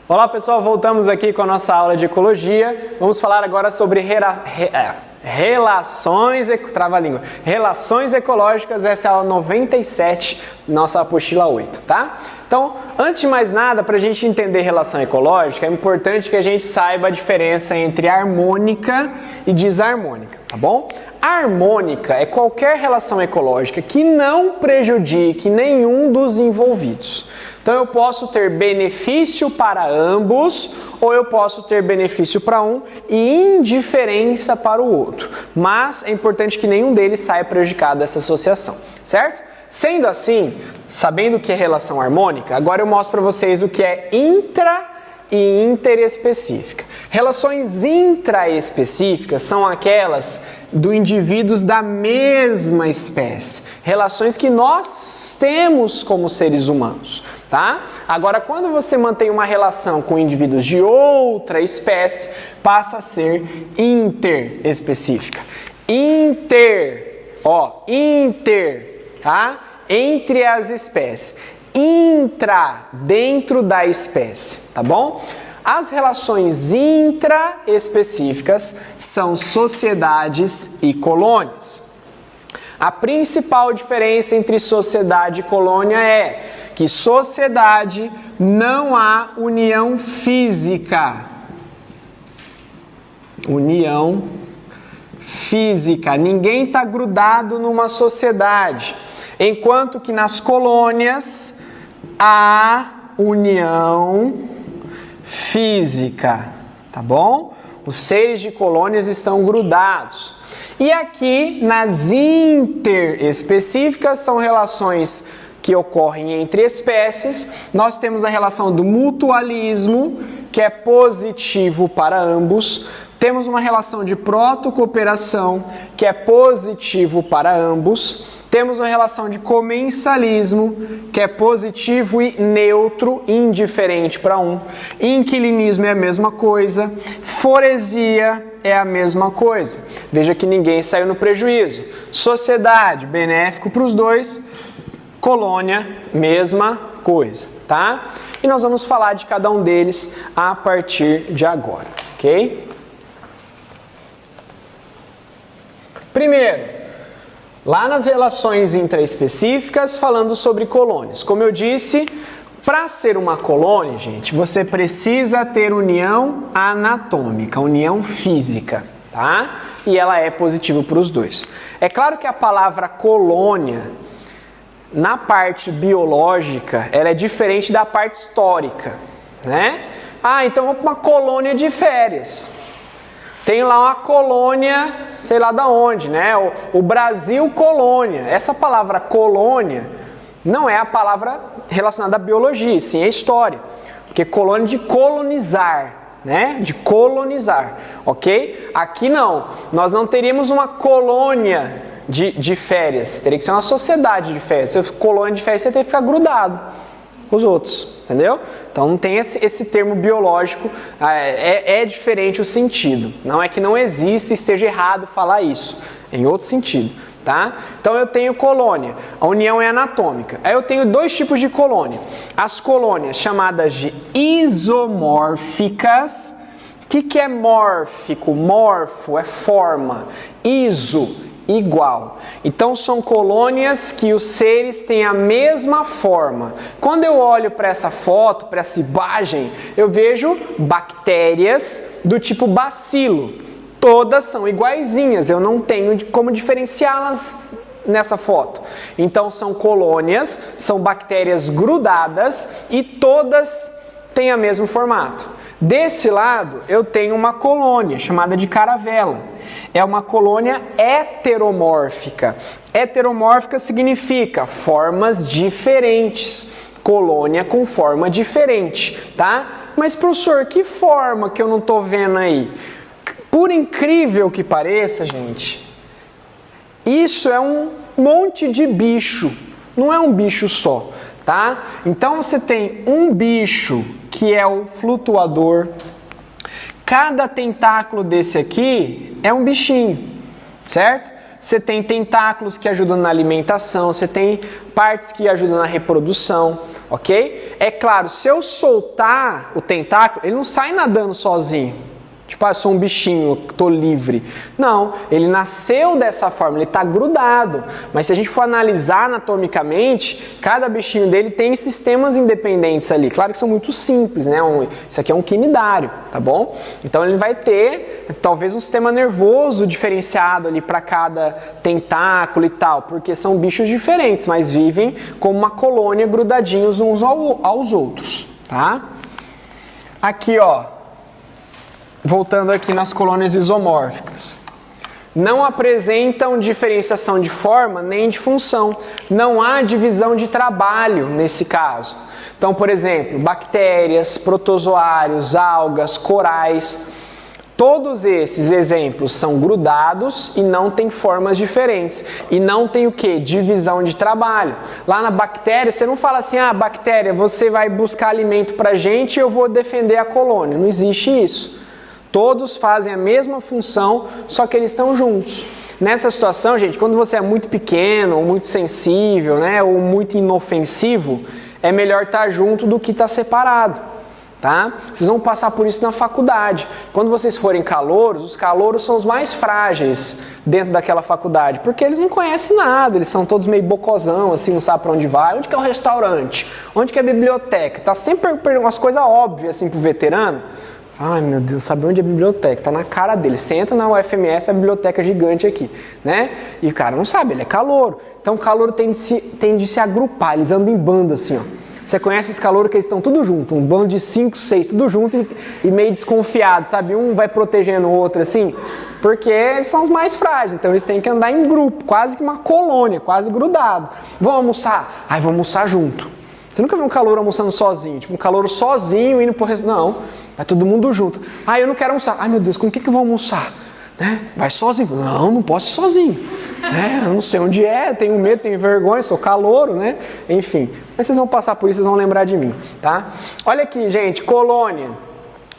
Olá pessoal, voltamos aqui com a nossa aula de ecologia. Vamos falar agora sobre relações ecológicas. Essa é a aula 97, nossa apostila 8, tá? Então, antes de mais nada, para a gente entender relação ecológica, é importante que a gente saiba a diferença entre harmônica e desarmônica, tá bom? A harmônica é qualquer relação ecológica que não prejudique nenhum dos envolvidos. Então eu posso ter benefício para ambos ou eu posso ter benefício para um e indiferença para o outro. Mas é importante que nenhum deles saia prejudicado dessa associação, certo? Sendo assim, sabendo o que é relação harmônica, agora eu mostro para vocês o que é intra e interespecífica. Relações intraespecíficas são aquelas do indivíduos da mesma espécie. Relações que nós temos como seres humanos, tá? Agora, quando você mantém uma relação com indivíduos de outra espécie, passa a ser interespecífica. Inter, tá? Entre as espécies. Intra, dentro da espécie, tá bom? As relações intraespecíficas são sociedades e colônias. A principal diferença entre sociedade e colônia é que sociedade não há união física. União física. Ninguém está grudado numa sociedade. Enquanto que nas colônias há união física, tá bom? Os seres de colônias estão grudados. E aqui nas interespecíficas são relações que ocorrem entre espécies. Nós temos a relação do mutualismo, que é positivo para ambos. Temos uma relação de protocooperação, que é positivo para ambos. Temos uma relação de comensalismo, que é positivo e neutro, indiferente para um. Inquilinismo é a mesma coisa. Foresia é a mesma coisa. Veja que ninguém saiu no prejuízo. Sociedade, benéfico para os dois. Colônia, mesma coisa, tá? E nós vamos falar de cada um deles a partir de agora, ok? Primeiro, lá nas relações intraespecíficas, falando sobre colônias. Como eu disse, para ser uma colônia, gente, você precisa ter união anatômica, união física, tá? E ela é positiva para os dois. É claro que a palavra colônia, na parte biológica, ela é diferente da parte histórica, né? Ah, então vamos para uma colônia de férias. Tem lá uma colônia, sei lá da onde, né? O Brasil colônia. Essa palavra colônia não é a palavra relacionada à biologia, sim à história. Porque colônia de colonizar, né? De colonizar, ok? Aqui não. Nós não teríamos uma colônia de férias. Teria que ser uma sociedade de férias. Se for colônia de férias, você teria que ficar grudado com os outros, entendeu? Então não tem esse termo biológico, é diferente o sentido. Não é que não existe, esteja errado falar isso, em outro sentido, tá? Então eu tenho colônia, a união é anatômica. Aí eu tenho dois tipos de colônia. As colônias chamadas de isomórficas. O que é mórfico? Morfo é forma, iso, igual. Então são colônias que os seres têm a mesma forma. Quando eu olho para essa foto, para essa imagem, eu vejo bactérias do tipo bacilo. Todas são iguaizinhas, eu não tenho como diferenciá-las nessa foto. Então são colônias, são bactérias grudadas e todas têm o mesmo formato. Desse lado, eu tenho uma colônia chamada de caravela. É uma colônia heteromórfica. Heteromórfica significa formas diferentes. Colônia com forma diferente, tá? Mas, professor, que forma que eu não estou vendo aí? Por incrível que pareça, gente, isso é um monte de bicho. Não é um bicho só, tá? Então, você tem um bicho que é o flutuador. Cada tentáculo desse aqui é um bichinho, certo? Você tem tentáculos que ajudam na alimentação, você tem partes que ajudam na reprodução, ok? É claro, se eu soltar o tentáculo, ele não sai nadando sozinho. Tipo, eu sou um bichinho, tô livre. Não, ele nasceu dessa forma, ele está grudado. Mas se a gente for analisar anatomicamente, cada bichinho dele tem sistemas independentes ali. Claro que são muito simples, né? Isso aqui é um quinidário, tá bom? Então ele vai ter talvez um sistema nervoso diferenciado ali para cada tentáculo e tal, porque são bichos diferentes, mas vivem como uma colônia grudadinhos uns aos outros, tá? Aqui, ó. Voltando aqui nas colônias isomórficas. Não apresentam diferenciação de forma nem de função. Não há divisão de trabalho nesse caso. Então, por exemplo, bactérias, protozoários, algas, corais. Todos esses exemplos são grudados e não têm formas diferentes. E não tem o quê? Divisão de trabalho. Lá na bactéria, você não fala assim, bactéria, você vai buscar alimento pra gente e eu vou defender a colônia. Não existe isso. Todos fazem a mesma função, só que eles estão juntos. Nessa situação, gente, quando você é muito pequeno, ou muito sensível, né, ou muito inofensivo, é melhor estar junto do que estar separado, tá? Vocês vão passar por isso na faculdade. Quando vocês forem calouros, os calouros são os mais frágeis dentro daquela faculdade, porque eles não conhecem nada, eles são todos meio bocozão, assim, não sabem para onde vai. Onde que é o restaurante? Onde que é a biblioteca? Tá sempre umas coisas óbvias, assim, pro veterano. Ai meu Deus, sabe onde é a biblioteca? Tá na cara dele. Você entra na UFMS, a biblioteca gigante aqui, né? E o cara não sabe, ele é calouro. Então o calouro tende de se agrupar, eles andam em banda assim, ó. Você conhece os calouros que eles estão tudo junto, um bando de 5, 6, tudo junto e meio desconfiado, sabe? Um vai protegendo o outro assim, porque eles são os mais frágeis, então eles têm que andar em grupo, quase que uma colônia, quase grudado. Vão almoçar? Ai, vamos almoçar junto. Você nunca viu um calouro almoçando sozinho, tipo um calouro sozinho indo pro restaurante. Não, vai todo mundo junto. Ah, eu não quero almoçar. Ai meu Deus, com o que eu vou almoçar? Né? Vai sozinho? Não, não posso ir sozinho. Né? Eu não sei onde é, tenho medo, tenho vergonha, sou calouro, né? Enfim, mas vocês vão passar por isso, vocês vão lembrar de mim, tá? Olha aqui, gente, colônia,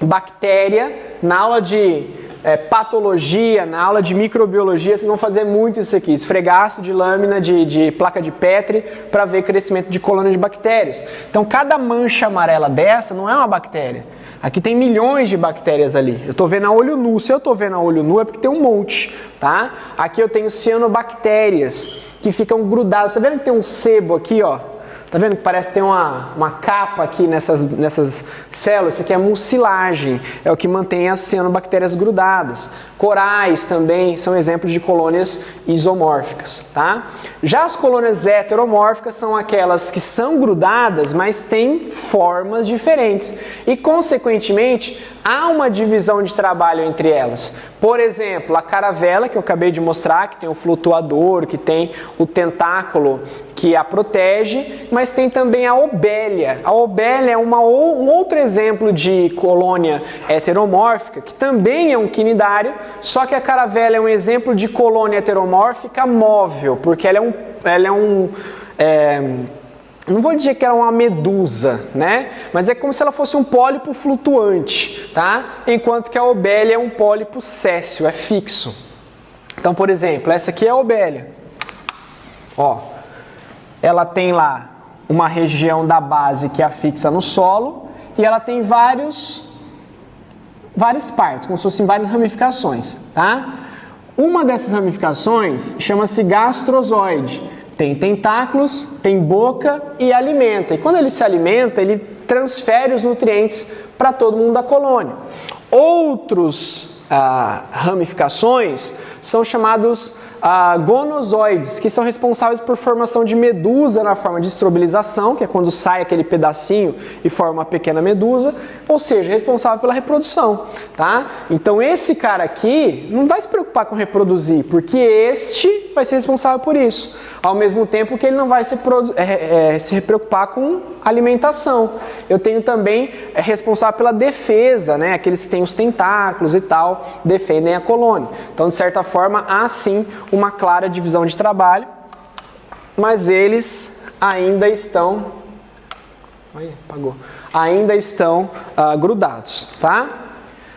bactéria, na aula de patologia, na aula de microbiologia, vocês vão fazer muito isso aqui, esfregaço de lâmina de placa de Petri para ver crescimento de colônias de bactérias. Então, cada mancha amarela dessa não é uma bactéria. Aqui tem milhões de bactérias ali. Eu estou vendo a olho nu. Se eu estou vendo a olho nu é porque tem um monte, tá? Aqui eu tenho cianobactérias que ficam grudadas. Tá vendo que tem um sebo aqui, ó? Tá vendo que parece que tem uma capa aqui nessas células? Isso aqui é mucilagem, é o que mantém as cianobactérias grudadas. Corais também são exemplos de colônias isomórficas, tá? Já as colônias heteromórficas são aquelas que são grudadas, mas têm formas diferentes. E, consequentemente, há uma divisão de trabalho entre elas. Por exemplo, a caravela, que eu acabei de mostrar, que tem o flutuador, que tem o tentáculo que a protege, mas tem também a obélia. A obélia é um outro exemplo de colônia heteromórfica, que também é um quinidário, só que a caravela é um exemplo de colônia heteromórfica móvel, porque ela é não vou dizer que ela é uma medusa, né? Mas é como se ela fosse um pólipo flutuante, tá? Enquanto que a obélia é um pólipo séssil, é fixo. Então, por exemplo, essa aqui é a obélia. Ó, ela tem lá uma região da base que é fixa no solo e ela tem várias partes, como se fossem várias ramificações, tá? Uma dessas ramificações chama-se gastrozoide. Tem tentáculos, tem boca e alimenta. E quando ele se alimenta, ele transfere os nutrientes para todo mundo da colônia. Outros ramificações são chamados gonozoides, que são responsáveis por formação de medusa na forma de estrobilização, que é quando sai aquele pedacinho e forma uma pequena medusa, ou seja, responsável pela reprodução, tá? Então esse cara aqui não vai se preocupar com reproduzir, porque este vai ser responsável por isso, ao mesmo tempo que ele não vai se preocupar com alimentação. Eu tenho também responsável pela defesa, né? Aqueles que têm os tentáculos e tal, defendem a colônia. Então, de certa forma, há sim uma clara divisão de trabalho, mas eles ainda estão grudados, tá?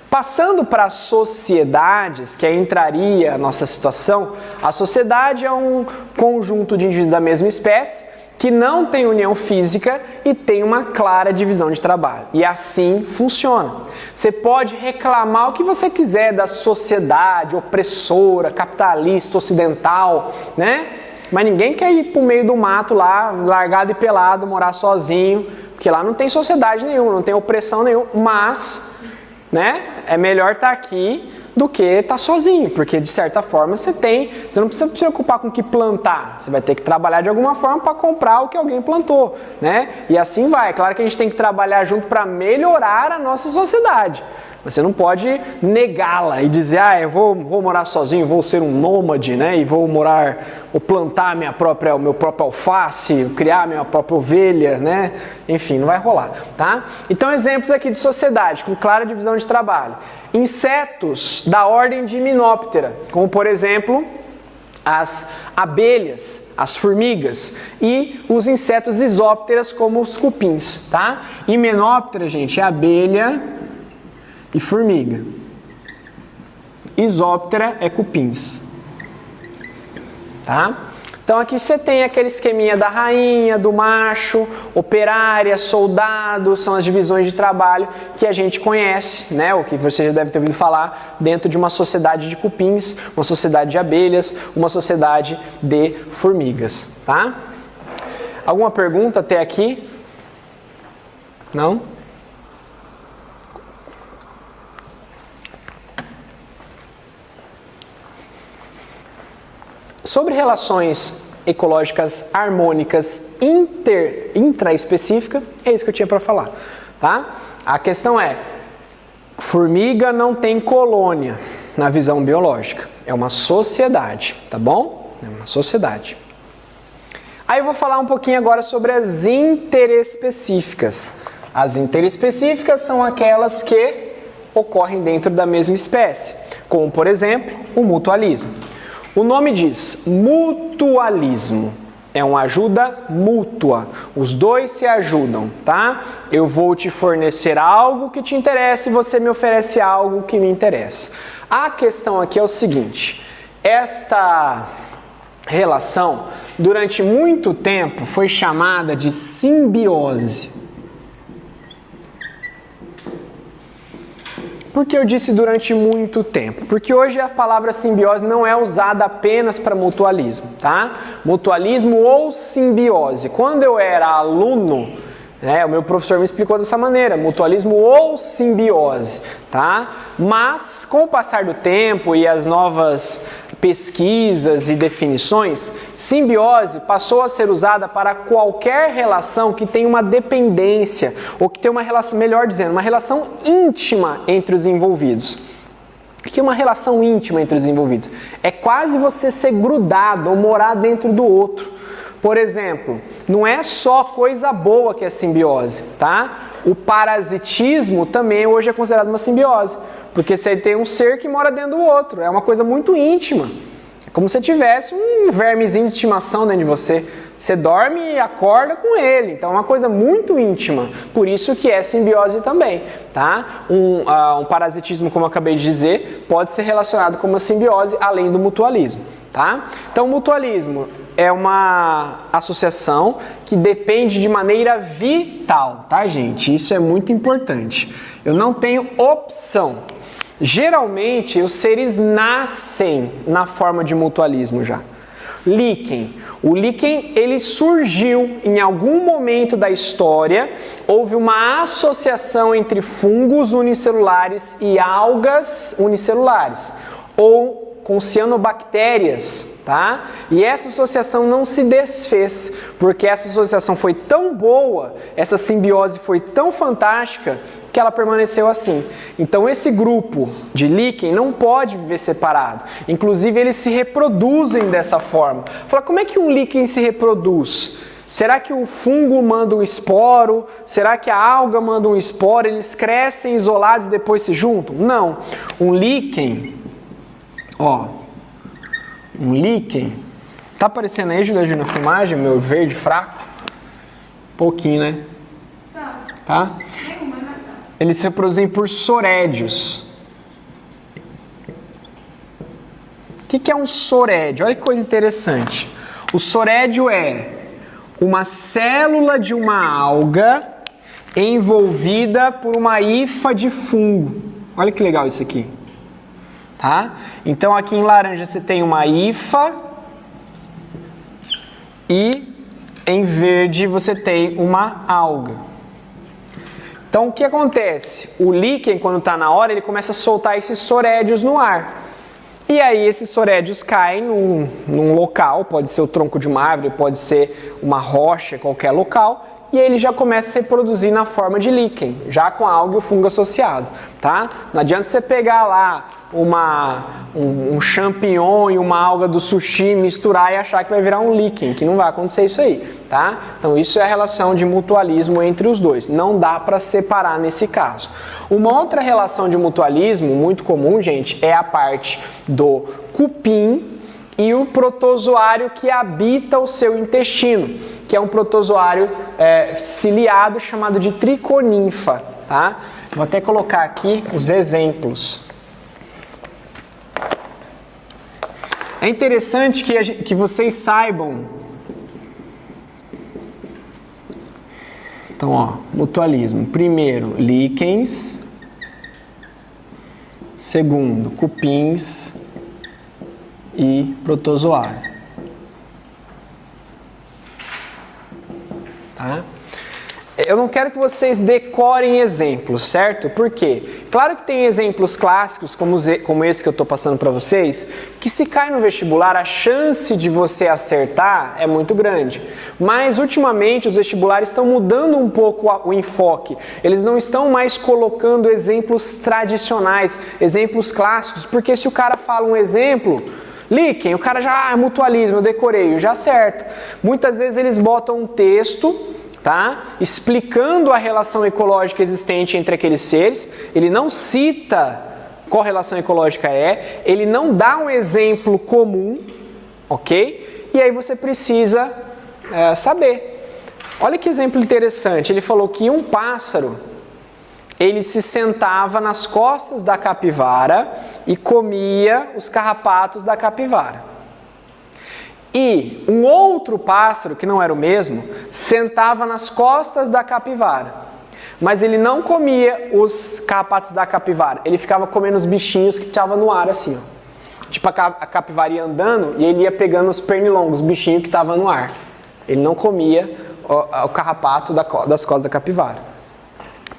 Passando para as sociedades, que aí entraria a nossa situação, a sociedade é um conjunto de indivíduos da mesma espécie que não tem união física e tem uma clara divisão de trabalho. E assim funciona. Você pode reclamar o que você quiser da sociedade opressora, capitalista, ocidental, né? Mas ninguém quer ir pro meio do mato lá, largado e pelado, morar sozinho, porque lá não tem sociedade nenhuma, não tem opressão nenhuma, mas, né, é melhor estar aqui do que estar sozinho, porque de certa forma você não precisa se preocupar com o que plantar, você vai ter que trabalhar de alguma forma para comprar o que alguém plantou, né? E assim vai. Claro que a gente tem que trabalhar junto para melhorar a nossa sociedade. Você não pode negá-la e dizer, eu vou morar sozinho, vou ser um nômade, né? E vou plantar o meu próprio alface, criar minha própria ovelha, né? Enfim, não vai rolar, tá? Então, exemplos aqui de sociedade com clara divisão de trabalho. Insetos da ordem de Hymenoptera, como por exemplo as abelhas, as formigas e os insetos isópteras como os cupins, tá? Hymenoptera, gente, é abelha e formiga. Isóptera é cupins, tá? Então aqui você tem aquele esqueminha da rainha, do macho, operária, soldado, são as divisões de trabalho que a gente conhece, né? O que você já deve ter ouvido falar dentro de uma sociedade de cupins, uma sociedade de abelhas, uma sociedade de formigas, tá? Alguma pergunta até aqui? Não? Sobre relações ecológicas harmônicas intraespecíficas, é isso que eu tinha para falar, tá? A questão é, formiga não tem colônia na visão biológica, é uma sociedade, tá bom? É uma sociedade. Aí eu vou falar um pouquinho agora sobre as interespecíficas. As interespecíficas são aquelas que ocorrem dentro da mesma espécie, como por exemplo, o mutualismo. O nome diz mutualismo, é uma ajuda mútua, os dois se ajudam, tá? Eu vou te fornecer algo que te interessa e você me oferece algo que me interessa. A questão aqui é o seguinte, esta relação durante muito tempo foi chamada de simbiose. Por que eu disse durante muito tempo? Porque hoje a palavra simbiose não é usada apenas para mutualismo, tá? Mutualismo ou simbiose. Quando eu era aluno, o meu professor me explicou dessa maneira, mutualismo ou simbiose, tá? Mas com o passar do tempo e as novas pesquisas e definições, simbiose passou a ser usada para qualquer relação que tenha uma dependência ou que tenha uma relação, melhor dizendo, uma relação íntima entre os envolvidos. O que é uma relação íntima entre os envolvidos? É quase você ser grudado ou morar dentro do outro. Por exemplo, não é só coisa boa que é simbiose, tá? O parasitismo também hoje é considerado uma simbiose. Porque você tem um ser que mora dentro do outro. É uma coisa muito íntima. É como se tivesse um vermezinho de estimação dentro de você. Você dorme e acorda com ele. Então é uma coisa muito íntima. Por isso que é simbiose também. Tá? Um parasitismo, como eu acabei de dizer, pode ser relacionado com uma simbiose além do mutualismo. Tá? Então o mutualismo é uma associação que depende de maneira vital. Tá, gente? Isso é muito importante. Eu não tenho opção. Geralmente, os seres nascem na forma de mutualismo já. Líquen. O líquen, ele surgiu em algum momento da história, houve uma associação entre fungos unicelulares e algas unicelulares, ou com cianobactérias, tá? E essa associação não se desfez, porque essa associação foi tão boa, essa simbiose foi tão fantástica, que ela permaneceu assim. Então esse grupo de líquen não pode viver separado. Inclusive eles se reproduzem dessa forma. Fala, como é que um líquen se reproduz? Será que o fungo manda um esporo? Será que a alga manda um esporo? Eles crescem isolados e depois se juntam? Não. Um líquen, tá aparecendo aí, Julia, na filmagem, meu verde fraco? Pouquinho, né? Tá? Eles se reproduzem por sorédios. O que é um sorédio? Olha que coisa interessante. O sorédio é uma célula de uma alga envolvida por uma hifa de fungo. Olha que legal isso aqui. Tá? Então aqui em laranja você tem uma hifa e em verde você tem uma alga. Então o que acontece? O líquen, quando está na hora, ele começa a soltar esses sorédios no ar. E aí esses sorédios caem num local, pode ser o tronco de uma árvore, pode ser uma rocha, qualquer local, e aí ele já começa a se reproduzir na forma de líquen, já com a alga e o fungo associado, tá? Não adianta você pegar lá um champignon e uma alga do sushi, misturar e achar que vai virar um líquen, que não vai acontecer isso aí, tá? Então isso é a relação de mutualismo entre os dois, não dá para separar nesse caso. Uma outra relação de mutualismo muito comum, gente, é a parte do cupim e o protozoário que habita o seu intestino, que é um protozoário ciliado chamado de triconinfa, tá? Vou até colocar aqui os exemplos. É interessante que vocês saibam. Então, ó, mutualismo. Primeiro, líquens. Segundo, cupins e protozoário. Tá? Eu não quero que vocês decorem exemplos, certo? Por quê? Claro que tem exemplos clássicos, como esse que eu estou passando para vocês, que se cai no vestibular, a chance de você acertar é muito grande. Mas, ultimamente, os vestibulares estão mudando um pouco o enfoque. Eles não estão mais colocando exemplos tradicionais, exemplos clássicos, porque se o cara fala um exemplo... líquen, o cara já, mutualismo, eu decorei, eu já acerto. Muitas vezes eles botam um texto... tá? Explicando a relação ecológica existente entre aqueles seres, ele não cita qual relação ecológica é, ele não dá um exemplo comum, ok? E aí você precisa saber. Olha que exemplo interessante, ele falou que um pássaro, ele se sentava nas costas da capivara e comia os carrapatos da capivara. E um outro pássaro, que não era o mesmo, sentava nas costas da capivara. Mas ele não comia os carrapatos da capivara, ele ficava comendo os bichinhos que estavam no ar assim, ó. Tipo a capivara ia andando e ele ia pegando os pernilongos, os bichinhos que estavam no ar. Ele não comia o carrapato das costas da capivara.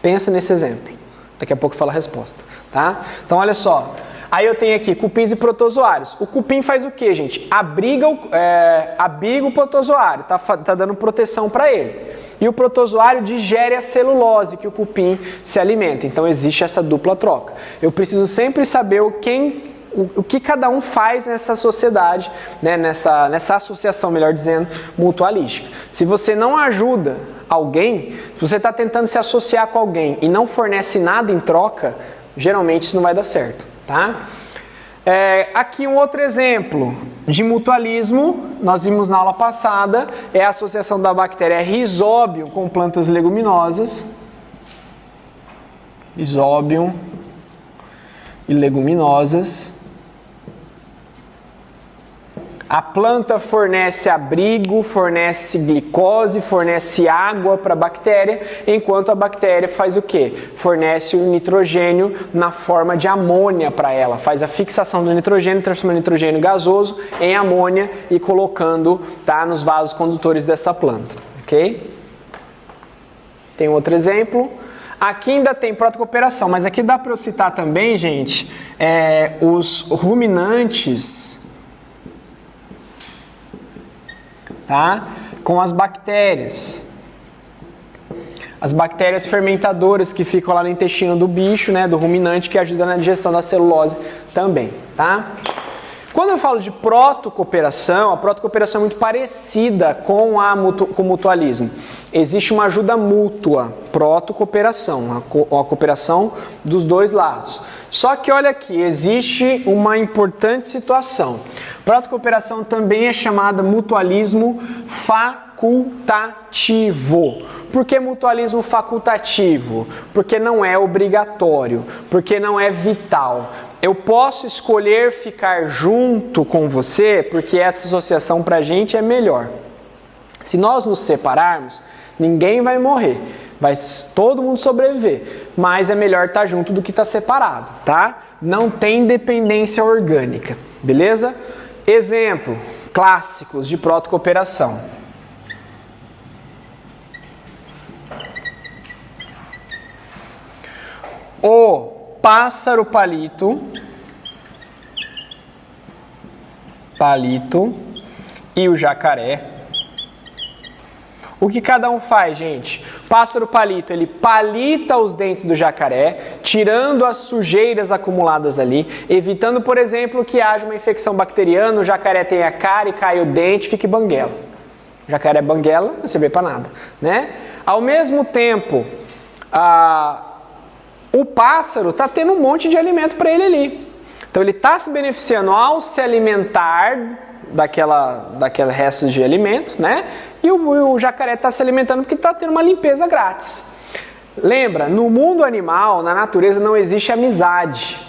Pensa nesse exemplo. Daqui a pouco eu falo a resposta, tá? Então olha só. Aí eu tenho aqui cupins e protozoários. O cupim faz o que, gente? Abriga o protozoário, tá dando proteção para ele. E o protozoário digere a celulose que o cupim se alimenta. Então existe essa dupla troca. Eu preciso sempre saber o que cada um faz nessa sociedade, né? nessa associação, melhor dizendo, mutualística. Se você não ajuda alguém, se você está tentando se associar com alguém e não fornece nada em troca, geralmente isso não vai dar certo. Tá? Aqui um outro exemplo de mutualismo, nós vimos na aula passada, é a associação da bactéria Rhizobium com plantas leguminosas. Rhizobium e leguminosas. A planta fornece abrigo, fornece glicose, fornece água para a bactéria, enquanto a bactéria faz o quê? Fornece o nitrogênio na forma de amônia para ela, faz a fixação do nitrogênio, transformando o nitrogênio gasoso em amônia e colocando, tá, nos vasos condutores dessa planta, ok? Tem outro exemplo. Aqui ainda tem protocooperação, mas aqui dá para eu citar também, gente, os ruminantes... tá? Com as bactérias. As bactérias fermentadoras que ficam lá no intestino do bicho, né, do ruminante, que ajudam na digestão da celulose também, tá? Quando eu falo de protocooperação, a protocooperação é muito parecida com o mutualismo. Existe uma ajuda mútua, protocooperação, a cooperação dos dois lados. Só que olha aqui, existe uma importante situação. Protocooperação também é chamada mutualismo facultativo. Por que mutualismo facultativo? Porque não é obrigatório, porque não é vital. Eu posso escolher ficar junto com você porque essa associação pra gente é melhor. Se nós nos separarmos, ninguém vai morrer, vai todo mundo sobreviver, mas é melhor estar junto do que estar separado, tá? Não tem dependência orgânica, beleza? Exemplo, clássicos de protocooperação. O pássaro palito e o jacaré. O que cada um faz, gente? O pássaro palito, ele palita os dentes do jacaré, tirando as sujeiras acumuladas ali, evitando, por exemplo, que haja uma infecção bacteriana, o jacaré tenha cárie, caia o dente, fique banguela. O jacaré banguela não serve para nada, né? Ao mesmo tempo, o pássaro está tendo um monte de alimento para ele ali. Então ele está se beneficiando ao se alimentar daquele resto de alimento, né? E o jacaré está se alimentando porque está tendo uma limpeza grátis. Lembra, no mundo animal, na natureza, não existe amizade.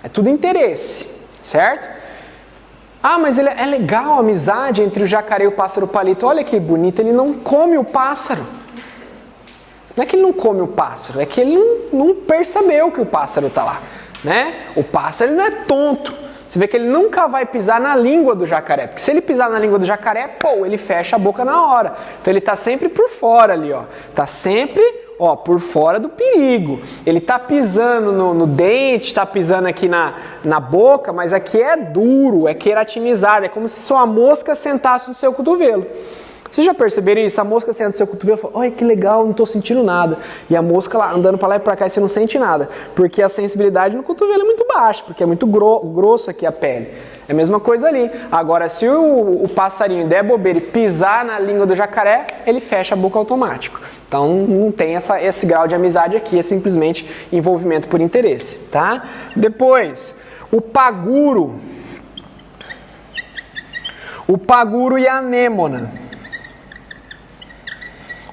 É tudo interesse, certo? Ah, mas é legal a amizade entre o jacaré e o pássaro palito. Olha que bonito, ele não come o pássaro. Não é que ele não come o pássaro, é que ele não percebeu que o pássaro está lá, né? O pássaro ele não é tonto. Você vê que ele nunca vai pisar na língua do jacaré, porque se ele pisar na língua do jacaré, pô, ele fecha a boca na hora. Então ele está sempre por fora ali, ó. Está sempre, ó, por fora do perigo. Ele está pisando no dente, está pisando aqui na boca, mas aqui é duro, é queratinizado, é como se sua mosca sentasse no seu cotovelo. Vocês já perceberam isso? A mosca senta no seu cotovelo e fala, olha que legal, não estou sentindo nada. E a mosca lá andando para lá e para cá e você não sente nada. Porque a sensibilidade no cotovelo é muito baixa, porque é muito grosso aqui a pele. É a mesma coisa ali. Agora, se o passarinho der bobeira e pisar na língua do jacaré, ele fecha a boca automático. Então não tem esse grau de amizade aqui, é simplesmente envolvimento por interesse, tá? Depois, o paguro. O paguro e a anêmona.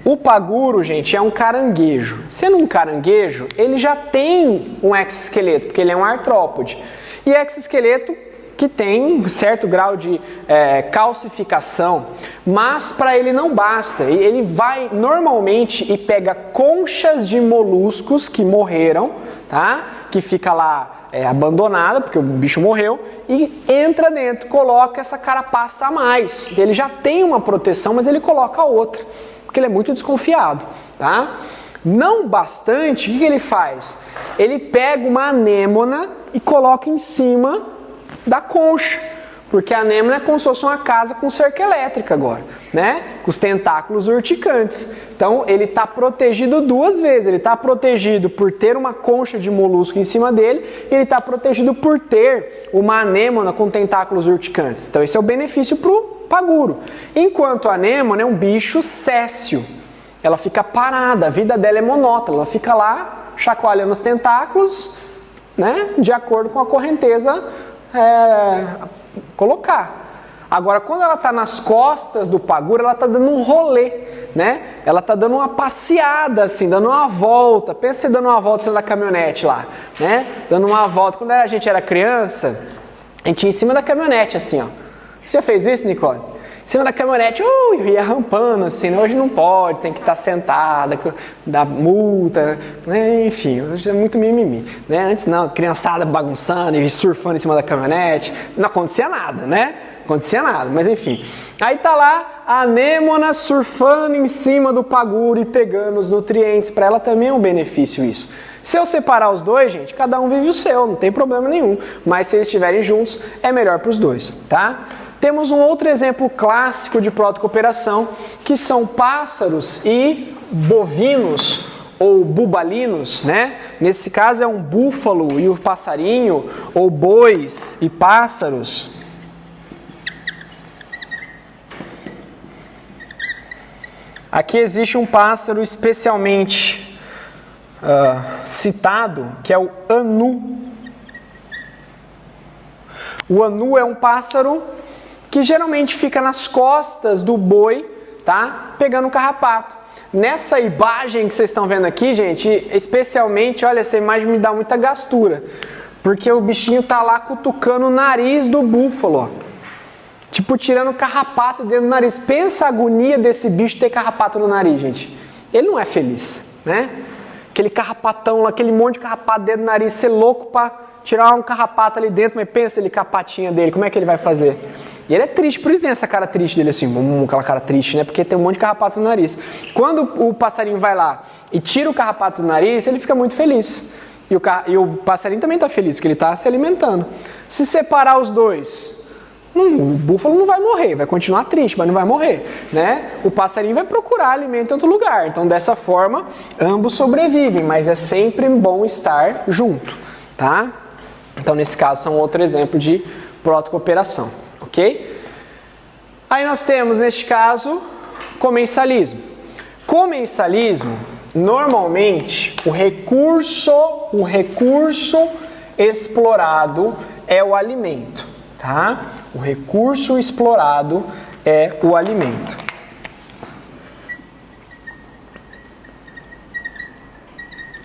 O paguro, gente, é um caranguejo. Sendo um caranguejo, ele já tem um exoesqueleto, porque ele é um artrópode. E exoesqueleto que tem um certo grau de calcificação, mas para ele não basta. Ele vai normalmente e pega conchas de moluscos que morreram, tá? Que fica lá abandonada, porque o bicho morreu, e entra dentro, coloca essa carapaça a mais. Ele já tem uma proteção, mas ele coloca outra. Porque ele é muito desconfiado, tá? Não bastante, o que ele faz? Ele pega uma anêmona e coloca em cima da concha, porque a anêmona é como se fosse uma casa com cerca elétrica agora, né? Com os tentáculos urticantes. Então ele está protegido duas vezes, ele está protegido por ter uma concha de molusco em cima dele, e ele está protegido por ter uma anêmona com tentáculos urticantes. Então esse é o benefício para o paguro. Enquanto a anêmona é um bicho céssio, ela fica parada, a vida dela é monótona, ela fica lá chacoalhando os tentáculos, né, de acordo com a correnteza colocar. Agora, quando ela está nas costas do paguro, ela está dando um rolê, né? Ela está dando uma passeada, assim, dando uma volta. Pensa você dando uma volta saindo da caminhonete lá, né? Dando uma volta. Quando a gente era criança, a gente ia em cima da caminhonete, assim, ó. Você já fez isso, Nicole? Em cima da caminhonete, ia rampando assim, né? Hoje não pode, tem que estar sentada, dá multa, né? Enfim, hoje é muito mimimi, né? Antes não, criançada bagunçando e surfando em cima da caminhonete, não acontecia nada, né? Não acontecia nada, mas enfim. Aí tá lá a anêmona surfando em cima do paguro e pegando os nutrientes, para ela também é um benefício isso. Se eu separar os dois, gente, cada um vive o seu, não tem problema nenhum, mas se eles estiverem juntos, é melhor para os dois, tá? Temos um outro exemplo clássico de protocooperação, que são pássaros e bovinos ou bubalinos, né? Nesse caso é um búfalo e o passarinho, ou bois e pássaros. Aqui existe um pássaro especialmente citado, que é o anu. O anu é um pássaro que geralmente fica nas costas do boi, tá? Pegando o carrapato. Nessa imagem que vocês estão vendo aqui, gente, especialmente, olha, essa imagem me dá muita gastura, porque o bichinho tá lá cutucando o nariz do búfalo, ó. Tipo, tirando carrapato dentro do nariz. Pensa a agonia desse bicho ter carrapato no nariz, gente. Ele não é feliz, né? Aquele carrapatão lá, aquele monte de carrapato dentro do nariz, ser louco pra tirar um carrapato ali dentro, mas pensa ele com a patinha dele, como é que ele vai fazer? E ele é triste, por isso tem essa cara triste dele assim, aquela cara triste, né? Porque tem um monte de carrapato no nariz. Quando o passarinho vai lá e tira o carrapato do nariz, ele fica muito feliz. E o passarinho também está feliz, porque ele está se alimentando. Se separar os dois, o búfalo não vai morrer, vai continuar triste, mas não vai morrer, né? O passarinho vai procurar alimento em outro lugar. Então, dessa forma, ambos sobrevivem, mas é sempre bom estar junto, tá? Então, nesse caso, são outro exemplo de protocooperação, ok? Aí nós temos, neste caso, comensalismo. Comensalismo, normalmente, o recurso explorado é o alimento, tá? O recurso explorado é o alimento.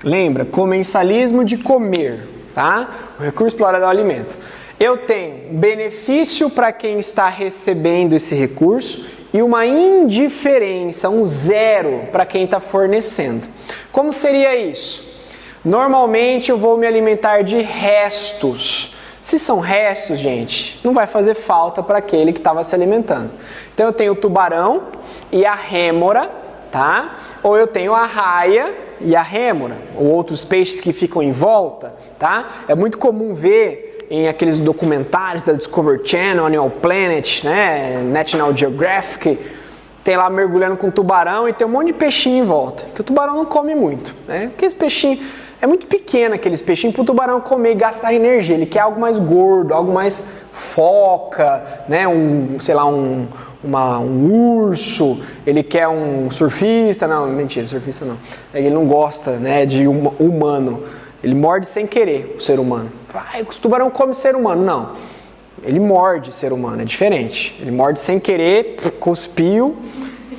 Lembra, comensalismo de comer, tá? O recurso explorado é o alimento. Eu tenho benefício para quem está recebendo esse recurso e uma indiferença, um zero para quem está fornecendo. Como seria isso? Normalmente eu vou me alimentar de restos. Se são restos, gente, não vai fazer falta para aquele que estava se alimentando. Então eu tenho o tubarão e a rêmora, tá? Ou eu tenho a raia e a rêmora, ou outros peixes que ficam em volta, tá? É muito comum ver em aqueles documentários da Discovery Channel, Animal Planet, né? National Geographic, tem lá mergulhando com tubarão e tem um monte de peixinho em volta, que o tubarão não come muito, né? Porque esse peixinho é muito pequeno, aqueles peixinhos, para o tubarão comer e gastar energia. Ele quer algo mais gordo, algo mais foca, né? Um urso, ele quer um surfista, não, mentira, surfista não. Ele não gosta, né, de humano. Ele morde sem querer o ser humano. O tubarão come ser humano, não. Ele morde ser humano, é diferente. Ele morde sem querer, cuspiu,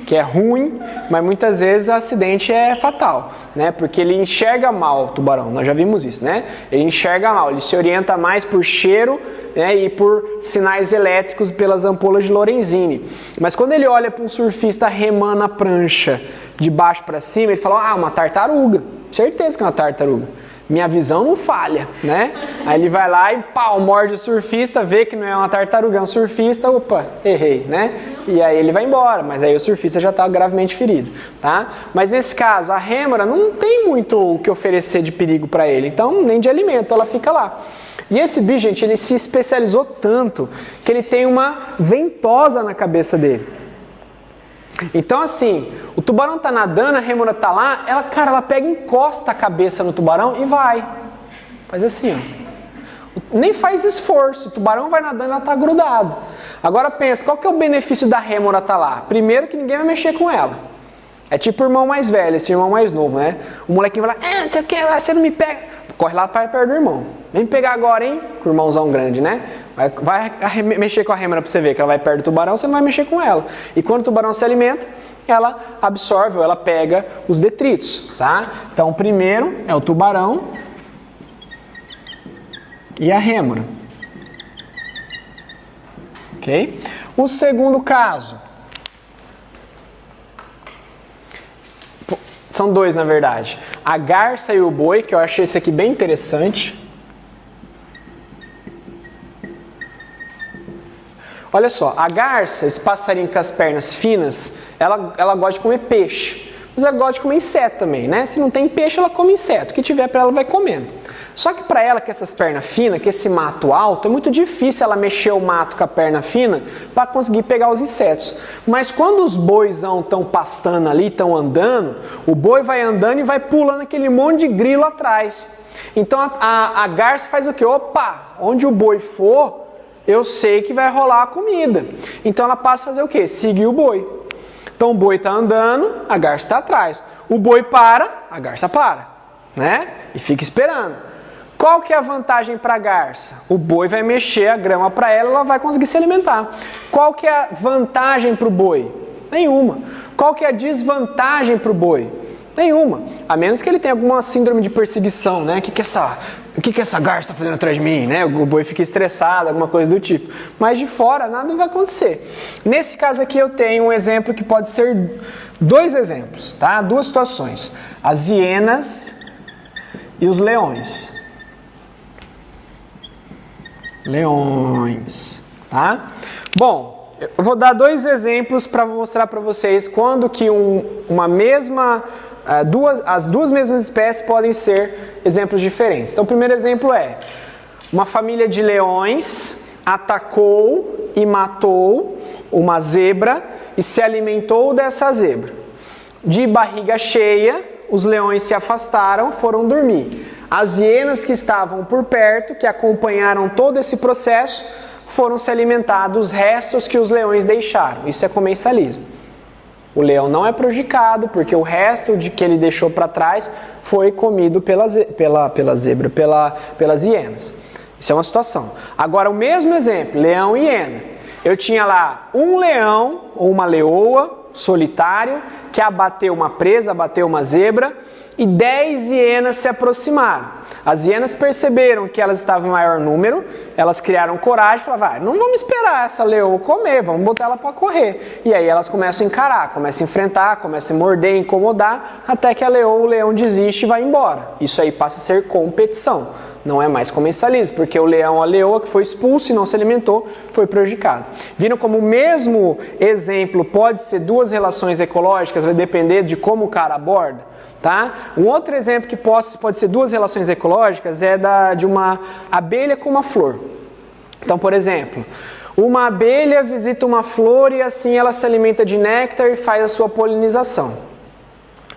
que é ruim, mas muitas vezes o acidente é fatal, né? Porque ele enxerga mal o tubarão, nós já vimos isso, né? Ele enxerga mal, ele se orienta mais por cheiro, né, e por sinais elétricos pelas ampolas de Lorenzini. Mas quando ele olha para um surfista remando a prancha de baixo para cima, ele fala, uma tartaruga, certeza que é uma tartaruga. Minha visão não falha, né? Aí ele vai lá e pau, morde o surfista, vê que não é uma tartaruga, é um surfista, opa, errei, né? E aí ele vai embora, mas aí o surfista já está gravemente ferido, tá? Mas nesse caso, a rêmora não tem muito o que oferecer de perigo para ele, então nem de alimento, ela fica lá. E esse bicho, gente, ele se especializou tanto que ele tem uma ventosa na cabeça dele. Então assim, o tubarão tá nadando, a rêmora tá lá, ela pega e encosta a cabeça no tubarão e vai. Faz assim, ó. Nem faz esforço, o tubarão vai nadando, ela tá grudada. Agora pensa, qual que é o benefício da rêmora tá lá? Primeiro que ninguém vai mexer com ela. É tipo o irmão mais velho, esse irmão mais novo, né? O molequinho vai lá, você não me pega. Corre lá para perto do irmão. Vem me pegar agora, hein? Com o irmãozão grande, né? Vai mexer com a rêmora para você ver que ela vai perto do tubarão, você não vai mexer com ela. E quando o tubarão se alimenta, ela absorve ou ela pega os detritos, tá? Então, o primeiro é o tubarão e a rêmora. Ok? O segundo caso. São dois, na verdade. A garça e o boi, que eu achei esse aqui bem interessante. Olha só, a garça, esse passarinho com as pernas finas, ela gosta de comer peixe. Mas ela gosta de comer inseto também, né? Se não tem peixe, ela come inseto. O que tiver para ela, vai comendo. Só que para ela, com essas pernas finas, com esse mato alto, é muito difícil ela mexer o mato com a perna fina para conseguir pegar os insetos. Mas quando os boizão estão pastando ali, estão andando, o boi vai andando e vai pulando aquele monte de grilo atrás. Então a garça faz o quê? Opa, onde o boi for, eu sei que vai rolar a comida. Então ela passa a fazer o quê? Seguir o boi. Então o boi está andando, a garça está atrás. O boi para, a garça para, né? E fica esperando. Qual que é a vantagem para a garça? O boi vai mexer a grama para ela, ela vai conseguir se alimentar. Qual que é a vantagem para o boi? Nenhuma. Qual que é a desvantagem para o boi? Nenhuma. A menos que ele tenha alguma síndrome de perseguição, né? Que é essa o que essa garça está fazendo atrás de mim, né? O boi fica estressado, alguma coisa do tipo. Mas de fora, nada vai acontecer. Nesse caso aqui eu tenho um exemplo que pode ser 2 exemplos, tá? 2 situações. As hienas e os leões. Leões, tá? Bom, eu vou dar 2 exemplos para mostrar para vocês quando que as duas mesmas espécies podem ser exemplos diferentes. Então, o primeiro exemplo é: uma família de leões atacou e matou uma zebra e se alimentou dessa zebra. De barriga cheia, os leões se afastaram, foram dormir. As hienas que estavam por perto, que acompanharam todo esse processo, foram se alimentar dos restos que os leões deixaram. Isso é comensalismo. O leão não é prejudicado porque o resto que ele deixou para trás foi comido pelas hienas. Isso é uma situação. Agora, o mesmo exemplo, leão e hiena. Eu tinha lá um leão ou uma leoa solitário que abateu uma presa, abateu uma zebra, e 10 hienas se aproximaram. As hienas perceberam que elas estavam em maior número, elas criaram coragem e falaram: não vamos esperar essa leoa comer, vamos botar ela para correr. E aí elas começam a encarar, começam a enfrentar, começam a morder, incomodar, até que a leoa ou o leão desiste e vai embora. Isso aí passa a ser competição, não é mais comensalismo, porque o leão ou a leoa que foi expulso e não se alimentou foi prejudicado. Viram como o mesmo exemplo pode ser 2 relações ecológicas, vai depender de como o cara aborda? Tá? Um outro exemplo que pode ser 2 relações ecológicas é de uma abelha com uma flor. Então, por exemplo, uma abelha visita uma flor e assim ela se alimenta de néctar e faz a sua polinização.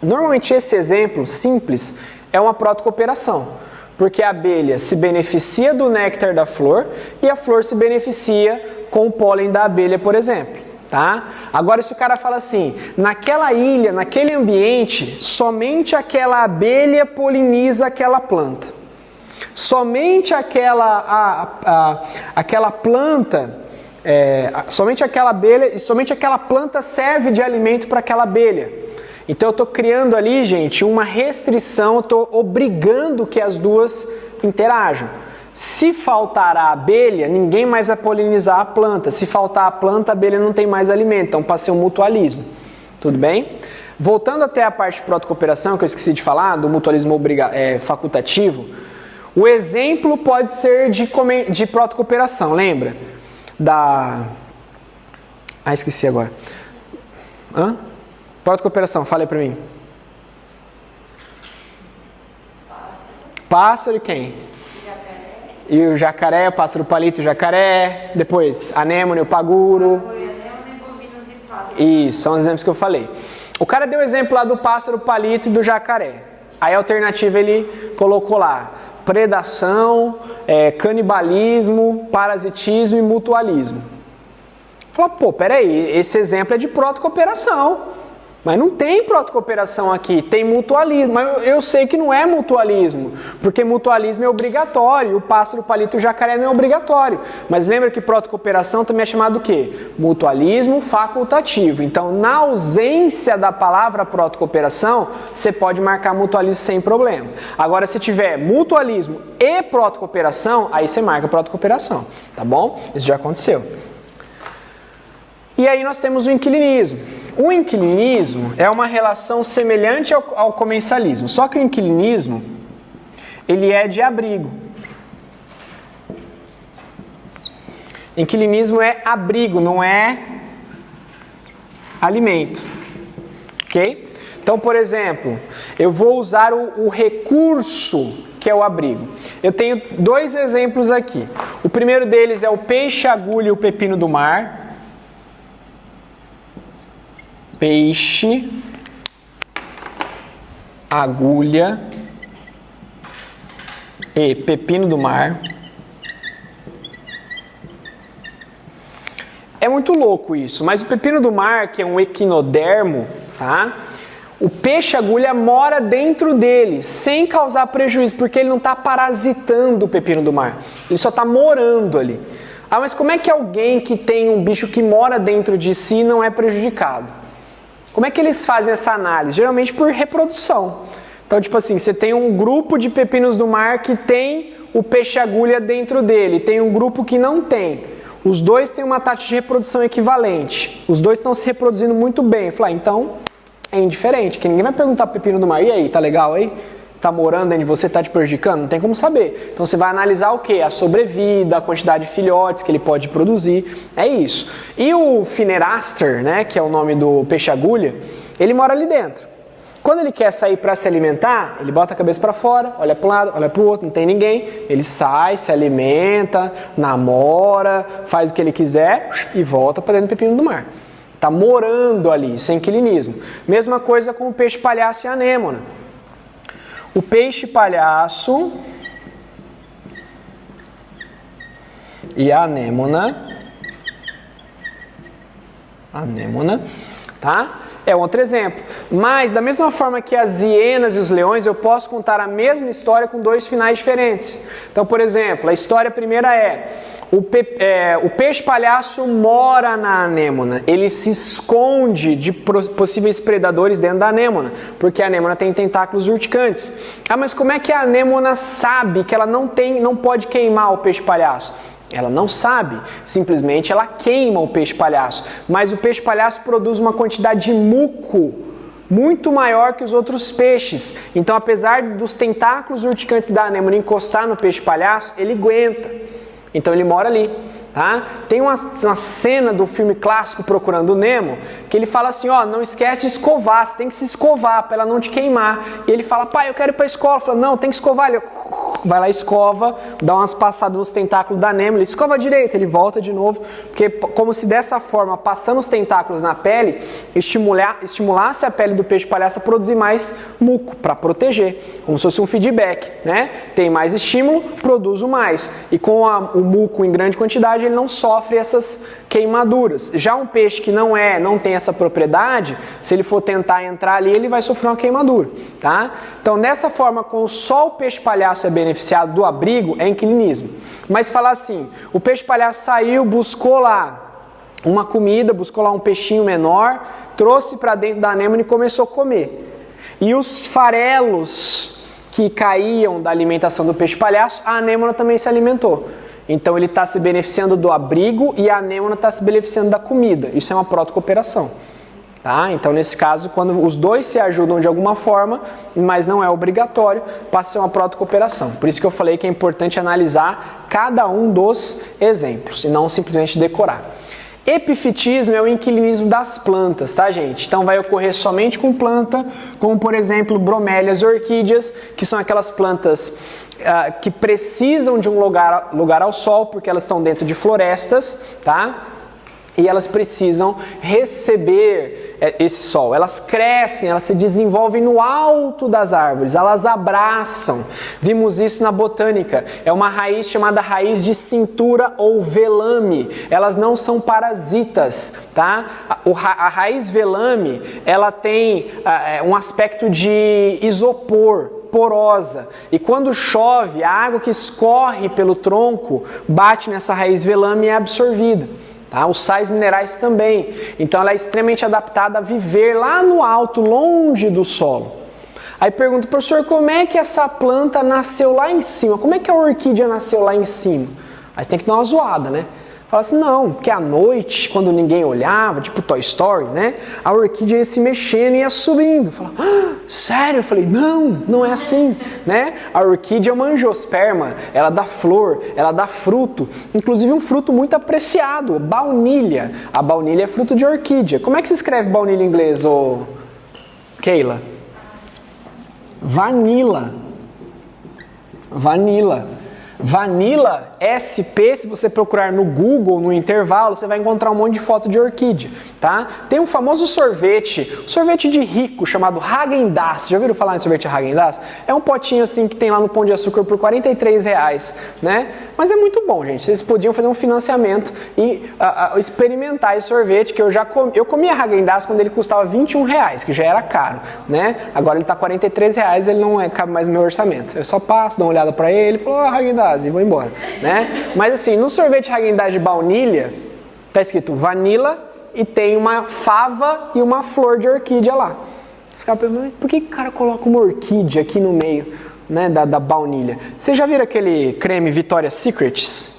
Normalmente esse exemplo simples é uma protocooperação, porque a abelha se beneficia do néctar da flor e a flor se beneficia com o pólen da abelha, por exemplo. Tá? Agora, se o cara fala assim: naquela ilha, naquele ambiente, somente aquela abelha poliniza aquela planta. Somente aquela planta, somente aquela abelha e somente aquela planta serve de alimento para aquela abelha. Então eu estou criando ali, gente, uma restrição, eu estou obrigando que as duas interajam. Se faltar a abelha, ninguém mais vai polinizar a planta. Se faltar a planta, a abelha não tem mais alimento. Então passa a ser um mutualismo. Tudo bem? Voltando até a parte de protocooperação, que eu esqueci de falar, do mutualismo facultativo, o exemplo pode ser de protocooperação, lembra? Esqueci agora. Protocooperação, fala aí pra mim. Pássaro e quem? E o jacaré, o pássaro palito e o jacaré. Depois, anêmone, o paguro. Isso, são os exemplos que eu falei. O cara deu o exemplo lá do pássaro palito e do jacaré. Aí a alternativa ele colocou lá: predação, canibalismo, parasitismo e mutualismo. Falou: pô, peraí, esse exemplo é de protocooperação. Mas não tem protocooperação aqui, tem mutualismo. Mas eu sei que não é mutualismo, porque mutualismo é obrigatório, o pássaro, o palito e o jacaré não é obrigatório. Mas lembra que protocooperação também é chamado o quê? Mutualismo facultativo. Então, na ausência da palavra protocooperação, você pode marcar mutualismo sem problema. Agora, se tiver mutualismo e protocooperação, aí você marca protocooperação, tá bom? Isso já aconteceu. E aí nós temos o inquilinismo. O inquilinismo é uma relação semelhante ao comensalismo, só que o inquilinismo, ele é de abrigo. Inquilinismo é abrigo, não é alimento, ok? Então, por exemplo, eu vou usar o recurso que é o abrigo. Eu tenho 2 exemplos aqui. O primeiro deles é o peixe, a agulha e o pepino do mar. Peixe, agulha e pepino do mar. É muito louco isso, mas o pepino do mar, que é um equinodermo, tá? O peixe agulha mora dentro dele, sem causar prejuízo, porque ele não está parasitando o pepino do mar. Ele só está morando ali. Ah, mas como é que alguém que tem um bicho que mora dentro de si não é prejudicado? Como é que eles fazem essa análise? Geralmente por reprodução. Então, tipo assim, você tem um grupo de pepinos do mar que tem o peixe-agulha dentro dele, tem um grupo que não tem. Os dois têm uma taxa de reprodução equivalente. Os dois estão se reproduzindo muito bem. Eu falei, então é indiferente, que ninguém vai perguntar pro pepino do mar, e aí, tá legal aí? Tá morando dentro de você, tá te prejudicando? Não tem como saber. Então você vai analisar o quê? A sobrevida, a quantidade de filhotes que ele pode produzir, é isso. E o Phineraster, né, que é o nome do peixe-agulha, ele mora ali dentro. Quando ele quer sair para se alimentar, ele bota a cabeça para fora, olha para um lado, olha para o outro, não tem ninguém. Ele sai, se alimenta, namora, faz o que ele quiser e volta para dentro do pepino do mar. Está morando ali, sem inquilinismo. Mesma coisa com o peixe palhaço e a anêmona. O peixe palhaço e a anêmona, tá? É outro exemplo. Mas, da mesma forma que as hienas e os leões, eu posso contar a mesma história com dois finais diferentes. Então, por exemplo, a história primeira o peixe palhaço mora na anêmona. Ele se esconde de possíveis predadores dentro da anêmona, porque a anêmona tem tentáculos urticantes. Ah, mas como é que a anêmona sabe que ela não pode queimar o peixe palhaço? Ela não sabe, simplesmente ela queima o peixe palhaço. Mas o peixe palhaço produz uma quantidade de muco muito maior que os outros peixes. Então, apesar dos tentáculos urticantes da anêmona encostar no peixe palhaço, ele aguenta. Então ele mora ali. Tá? Tem uma cena do filme clássico Procurando Nemo que ele fala assim, ó, não esquece de escovar, você tem que se escovar para ela não te queimar. E ele fala, pai, eu quero ir para a escola. Fala, não, tem que escovar. Ele vai lá, escova, dá umas passadas nos tentáculos da Nemo, ele escova direito, ele volta de novo, porque como se dessa forma, passando os tentáculos na pele, estimulasse a pele do peixe palhaço a produzir mais muco para proteger, como se fosse um feedback, né? Tem mais estímulo, produzo mais. E com o muco em grande quantidade, ele não sofre essas queimaduras. Já um peixe que não tem essa propriedade, se ele for tentar entrar ali, ele vai sofrer uma queimadura, tá? Então, dessa forma, com só o peixe palhaço é beneficiado do abrigo, é inquilinismo. Mas falar assim, o peixe palhaço saiu, buscou lá uma comida, buscou lá um peixinho menor, trouxe para dentro da anêmona e começou a comer. E os farelos que caíam da alimentação do peixe palhaço, a anêmona também se alimentou. Então ele está se beneficiando do abrigo e a anêmona está se beneficiando da comida. Isso é uma protocooperação. Tá? Então nesse caso, quando os dois se ajudam de alguma forma, mas não é obrigatório, passa a ser uma protocooperação. Por isso que eu falei que é importante analisar cada um dos exemplos e não simplesmente decorar. Epifitismo é o inquilinismo das plantas, tá, gente? Então vai ocorrer somente com planta, como por exemplo bromélias, orquídeas, que são aquelas plantas que precisam de um lugar ao sol, porque elas estão dentro de florestas, tá? E elas precisam receber esse sol. Elas crescem, elas se desenvolvem no alto das árvores, elas abraçam. Vimos isso na botânica. É uma raiz chamada raiz de cintura ou velame. Elas não são parasitas, tá? A raiz velame, ela tem um aspecto de isopor, porosa, e quando chove, a água que escorre pelo tronco bate nessa raiz velame e é absorvida. Tá? Os sais minerais também. Então ela é extremamente adaptada a viver lá no alto, longe do solo. Aí pergunto, professor, como é que essa planta nasceu lá em cima? Como é que a orquídea nasceu lá em cima? Aí você tem que dar uma zoada, né? Fala assim, não, porque à noite, quando ninguém olhava, tipo Toy Story, né? A orquídea ia se mexendo e ia subindo. Fala, sério? Eu falei, não é assim, né? A orquídea é uma angiosperma, ela dá flor, ela dá fruto, inclusive um fruto muito apreciado, baunilha. A baunilha é fruto de orquídea. Como é que se escreve baunilha em inglês, ô Keila? Vanilla. Vanilla SP, se você procurar no Google, no intervalo, você vai encontrar um monte de foto de orquídea, tá? Tem um famoso sorvete de rico, chamado Häagen-Dazs. Já ouviram falar em sorvete Häagen-Dazs? É um potinho assim que tem lá no Pão de Açúcar por R$43, né? Mas é muito bom, gente. Vocês podiam fazer um financiamento e experimentar esse sorvete, que eu comia Häagen-Dazs quando ele custava R$21, que já era caro, né? Agora ele tá R$43, ele não cabe mais no meu orçamento. Eu só passo, dou uma olhada pra ele e falo, Häagen-Dazs, e vou embora, né? Mas assim, no sorvete Häagen-Dazs de baunilha, tá escrito vanilla e tem uma fava e uma flor de orquídea lá. ficava perguntando, por que o cara coloca uma orquídea aqui no meio, né, da baunilha? Vocês já viram aquele creme Victoria's Secrets?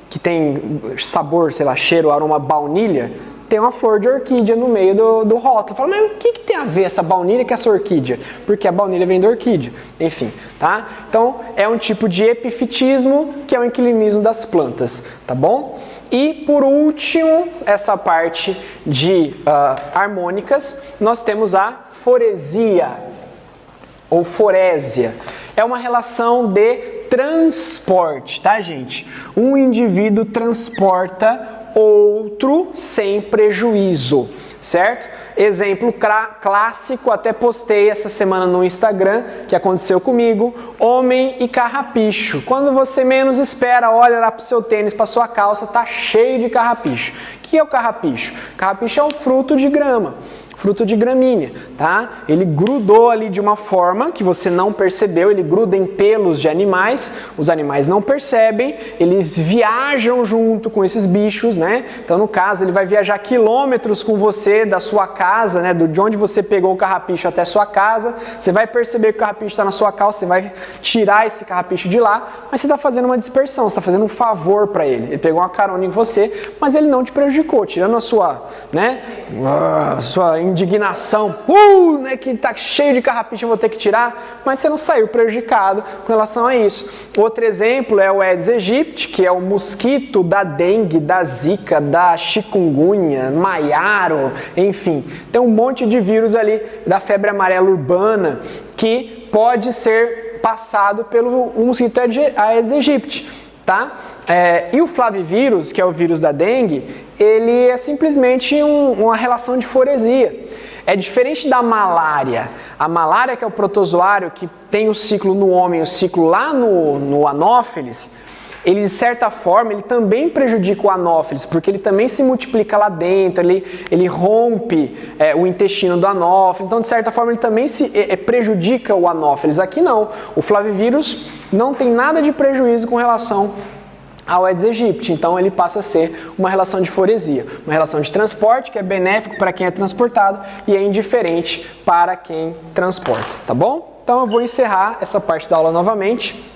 Que tem sabor, sei lá, cheiro, aroma baunilha? Tem uma flor de orquídea no meio do rótulo. Fala, mas o que tem a ver essa baunilha com essa orquídea? Porque a baunilha vem da orquídea. Enfim, tá? Então, é um tipo de epifitismo que é o inclinismo das plantas, tá bom? E, por último, essa parte de harmônicas, nós temos a foresia, ou forésia. É uma relação de transporte, tá, gente? Um indivíduo transporta outro sem prejuízo, certo? Exemplo clássico, até postei essa semana no Instagram, que aconteceu comigo, homem e carrapicho. Quando você menos espera, olha lá pro seu tênis, pra sua calça, tá cheio de carrapicho. O que é o carrapicho? Carrapicho é um fruto de grama. Fruto de gramínea, tá? Ele grudou ali de uma forma que você não percebeu, ele gruda em pelos de animais, os animais não percebem, eles viajam junto com esses bichos, né? Então, no caso, ele vai viajar quilômetros com você da sua casa, né? De onde você pegou o carrapicho até sua casa, você vai perceber que o carrapicho está na sua calça, você vai tirar esse carrapicho de lá, mas você está fazendo uma dispersão, você está fazendo um favor para ele. Ele pegou uma carona em você, mas ele não te prejudicou, tirando a sua, né? Sua indignação, né, que tá cheio de carrapicho, eu vou ter que tirar, mas você não saiu prejudicado com relação a isso. Outro exemplo é o Aedes aegypti, que é o mosquito da dengue, da zika, da chikungunya, maiaro, enfim, tem um monte de vírus ali da febre amarela urbana que pode ser passado pelo mosquito Aedes aegypti, tá? E o flavivírus, que é o vírus da dengue, ele é simplesmente uma relação de foresia. É diferente da malária. A malária, que é o protozoário que tem o ciclo no homem, o ciclo lá no anófeles, ele de certa forma ele também prejudica o anófeles, porque ele também se multiplica lá dentro, ele rompe o intestino do anófeles, então de certa forma ele também prejudica o anófeles. Aqui não, o flavivírus não tem nada de prejuízo com relação ao Aedes aegypti, então ele passa a ser uma relação de foresia, uma relação de transporte que é benéfico para quem é transportado e é indiferente para quem transporta, tá bom? Então eu vou encerrar essa parte da aula novamente,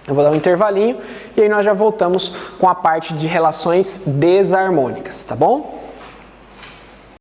eu vou dar um intervalinho e aí nós já voltamos com a parte de relações desarmônicas, tá bom?